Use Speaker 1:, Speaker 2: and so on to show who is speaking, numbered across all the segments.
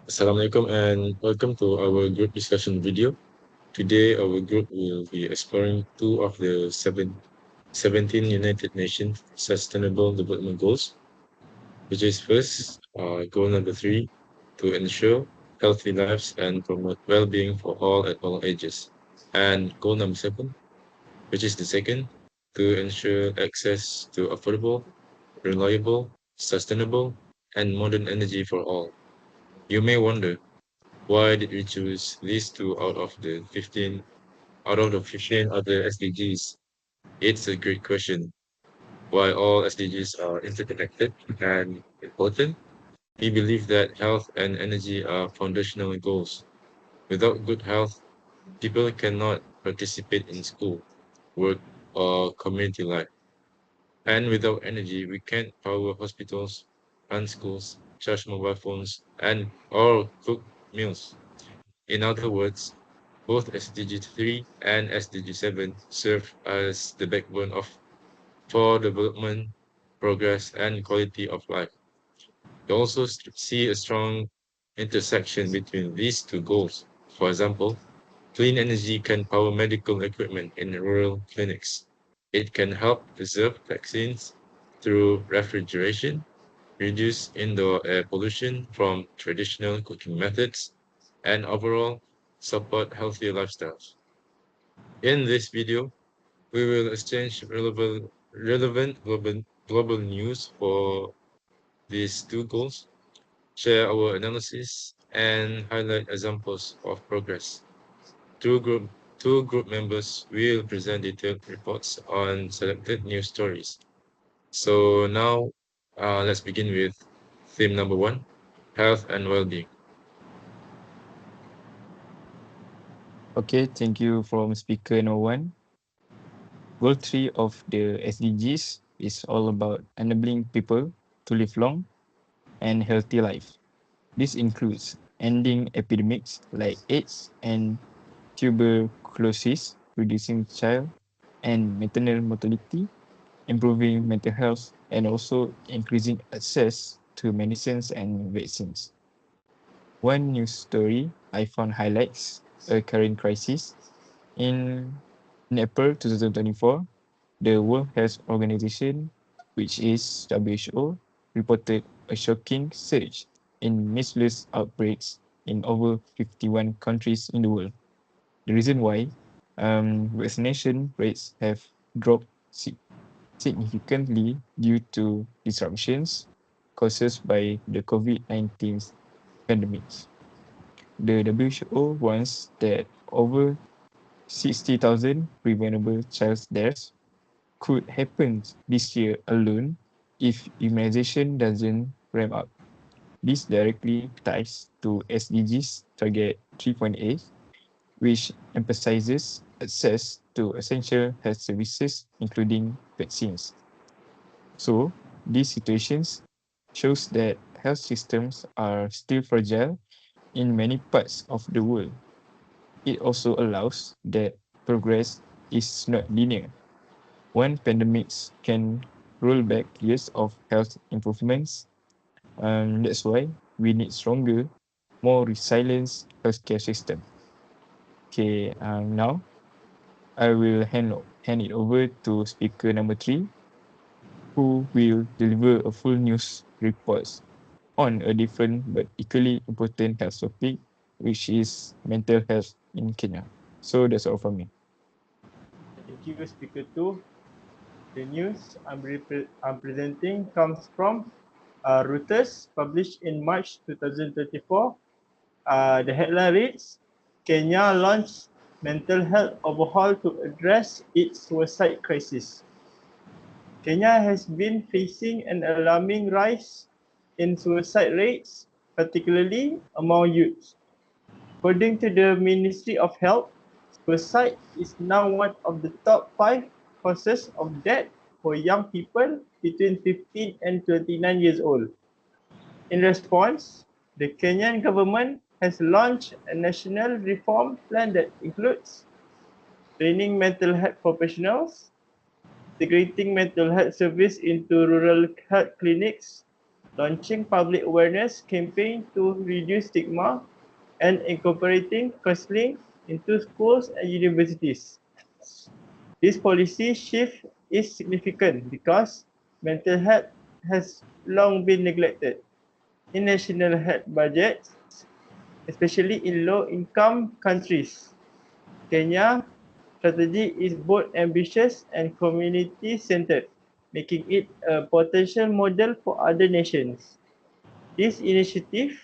Speaker 1: Assalamualaikum and welcome to our group discussion video. Today, our group will be exploring two of the 17 United Nations Sustainable Development Goals, which is first, goal number three, to ensure healthy lives and promote well-being for all at all ages. And goal number seven, which is the second, to ensure access to affordable, reliable, sustainable, and modern energy for all. You may wonder, why did we choose these two out of the 15 other SDGs? It's a great question. While all SDGs are interconnected and important, we believe that health and energy are foundational goals. Without good health, people cannot participate in school, work, or community life. And without energy, we can't power hospitals, run schools, charge mobile phones, and or cook meals. In other words, both SDG 3 and SDG 7 serve as the backbone for development, progress, and quality of life. We also see a strong intersection between these two goals. For example, clean energy can power medical equipment in rural clinics. It can help preserve vaccines through refrigeration, reduce indoor air pollution from traditional cooking methods, and overall support healthier lifestyles. In this video, we will exchange relevant global news for these two goals, share our analysis, and highlight examples of progress. Two group members will present detailed reports on selected news stories. So now, let's begin with theme number one, health and well-being.
Speaker 2: Okay, thank you from speaker number one. Goal 3 of the SDGs is all about enabling people to live long and healthy life. This includes ending epidemics like AIDS and tuberculosis, reducing child and maternal mortality, improving mental health, and also increasing access to medicines and vaccines. One news story I found highlights a current crisis. In, in April 2024, the World Health Organization, which is WHO, reported a shocking surge in measles outbreaks in over 51 countries in the world. The reason why vaccination rates have dropped significantly due to disruptions caused by the COVID-19 pandemic. The WHO warns that over 60,000 preventable child deaths could happen this year alone if immunization doesn't ramp up. This directly ties to SDGs Target 3.8, which emphasizes access to essential health services, including vaccines. So, these situations shows that health systems are still fragile in many parts of the world. It also allows that progress is not linear. One pandemics can roll back years of health improvements. That's why we need stronger, more resilient healthcare system. Okay, now I will hand it over to speaker number three, who will deliver a full news report on a different but equally important health topic, which is mental health in Kenya. So that's all from me.
Speaker 3: Thank you, Speaker 2. The news I'm presenting comes from Reuters, published in March 2024. The headline reads, Kenya launched mental health overhaul to address its suicide crisis. Kenya has been facing an alarming rise in suicide rates, particularly among youths. According to the Ministry of Health, suicide is now one of the top 5 causes of death for young people between 15 and 29 years old. In response, the Kenyan government has launched a national reform plan that includes training mental health professionals, integrating mental health service into rural health clinics, launching public awareness campaign to reduce stigma, and incorporating counseling into schools and universities. This policy shift is significant because mental health has long been neglected in national health budgets, especially in low-income countries. Kenya strategy is both ambitious and community-centered, making it a potential model for other nations. This initiative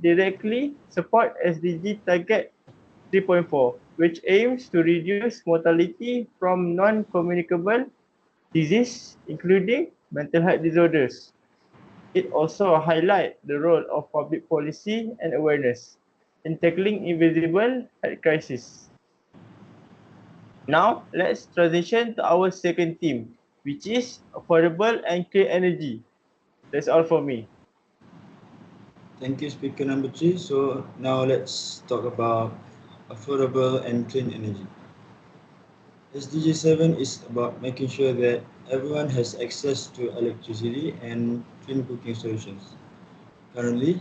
Speaker 3: directly support SDG target 3.4, which aims to reduce mortality from non-communicable disease, including mental health disorders. It also highlights the role of public policy and awareness in tackling invisible health crises. Now, let's transition to our second theme, which is affordable and clean energy. That's all for me.
Speaker 4: Thank you, speaker number three. So now let's talk about affordable and clean energy. SDG 7 is about making sure that everyone has access to electricity and clean cooking solutions. Currently,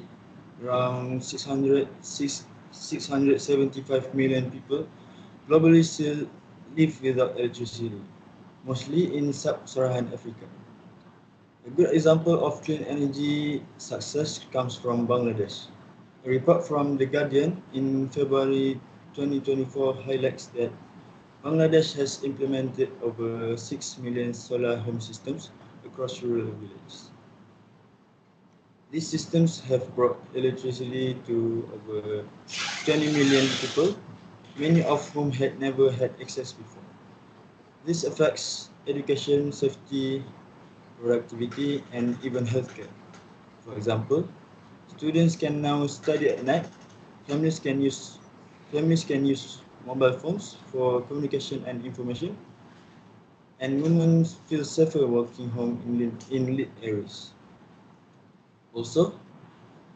Speaker 4: around 675 million people globally still live without electricity, mostly in sub-Saharan Africa. A good example of clean energy success comes from Bangladesh. A report from The Guardian in February 2024 highlights that Bangladesh has implemented over 6 million solar home systems across rural villages. These systems have brought electricity to over 20 million people, many of whom had never had access before. This affects education, safety, productivity, and even healthcare. For example, students can now study at night. Families can use families can use mobile phones for communication and information, and women feel safer working home in lit areas. Also,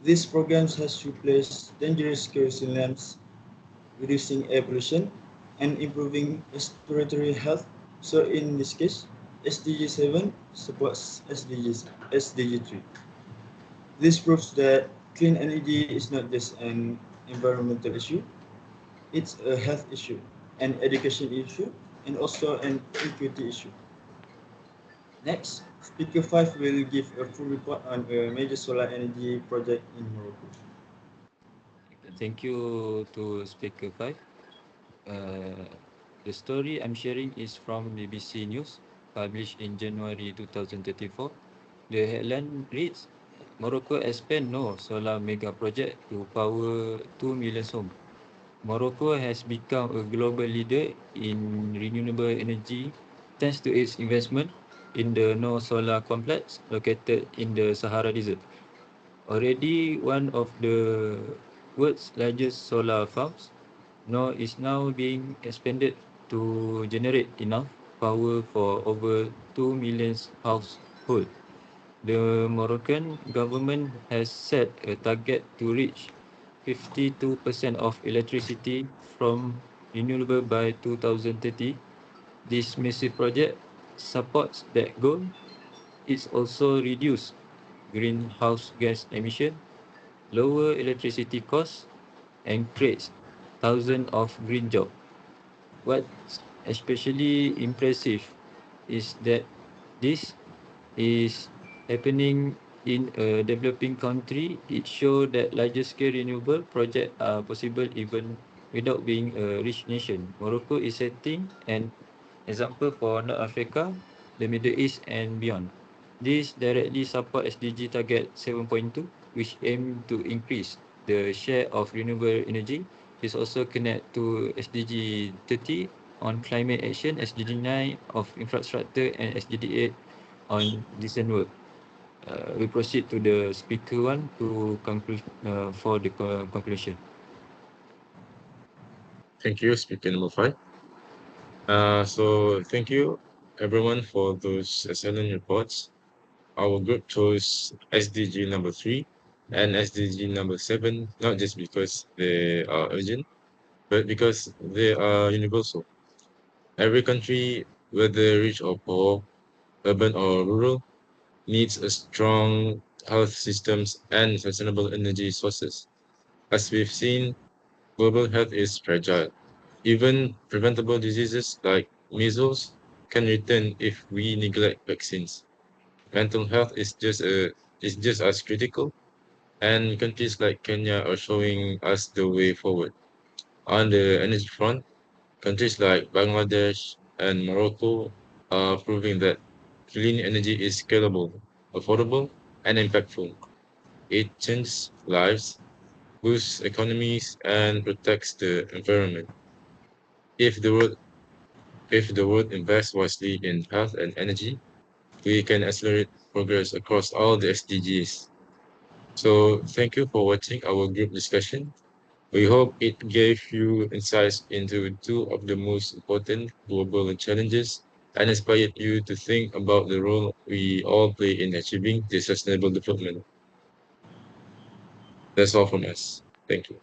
Speaker 4: these programs has replaced dangerous kerosene lamps, reducing air pollution and improving respiratory health. So in this case, SDG 7 supports SDG 3. This proves that clean energy is not just an environmental issue, it's a health issue, an education issue, and also an equity issue. Next, Speaker 5 will give a full report on a major solar energy project in Morocco.
Speaker 5: Thank you to Speaker 5. Uh, the story I'm sharing is from BBC News, published in January 2024. The headline reads, Morocco expand no solar mega project to power 2 million homes. Morocco has become a global leader in renewable energy thanks to its investment in the No Solar Complex located in the Sahara Desert. Already one of the world's largest solar farms, No is now being expanded to generate enough power for over 2 million households. The Moroccan government has set a target to reach 52% of electricity from renewable by 2030. This massive project supports that goal. It also reduces greenhouse gas emission, lower electricity costs, and creates thousands of green jobs. What's especially impressive is that this is happening in a developing country. It shows that larger scale renewable projects are possible even without being a rich nation. Morocco is setting an example for North Africa, the Middle East, and beyond. This directly supports SDG target 7.2, which aim to increase the share of renewable energy. This also connect to SDG 30 on climate action, SDG 9 of infrastructure, and SDG 8 on decent work. We proceed to the speaker one to conclude for the conclusion.
Speaker 1: Thank you, speaker number 5. So thank you everyone for those excellent reports. Our group chose SDG number 3 and SDG number 7, not just because they are urgent, but because they are universal. Every country, whether rich or poor, urban or rural, needs a strong health systems and sustainable energy sources. As we've seen, global health is fragile. Even preventable diseases like measles can return if we neglect vaccines. Mental health is just as critical, and countries like Kenya are showing us the way forward. On the energy front, countries like Bangladesh and Morocco are proving that clean energy is scalable, affordable, and impactful. It changes lives, boosts economies, and protects the environment. If the world if the world invests wisely in health and energy, we can accelerate progress across all the SDGs. So thank you for watching our group discussion. We hope it gave you insights into two of the most important global challenges and inspired you to think about the role we all play in achieving the sustainable development. That's all from us. Thank you.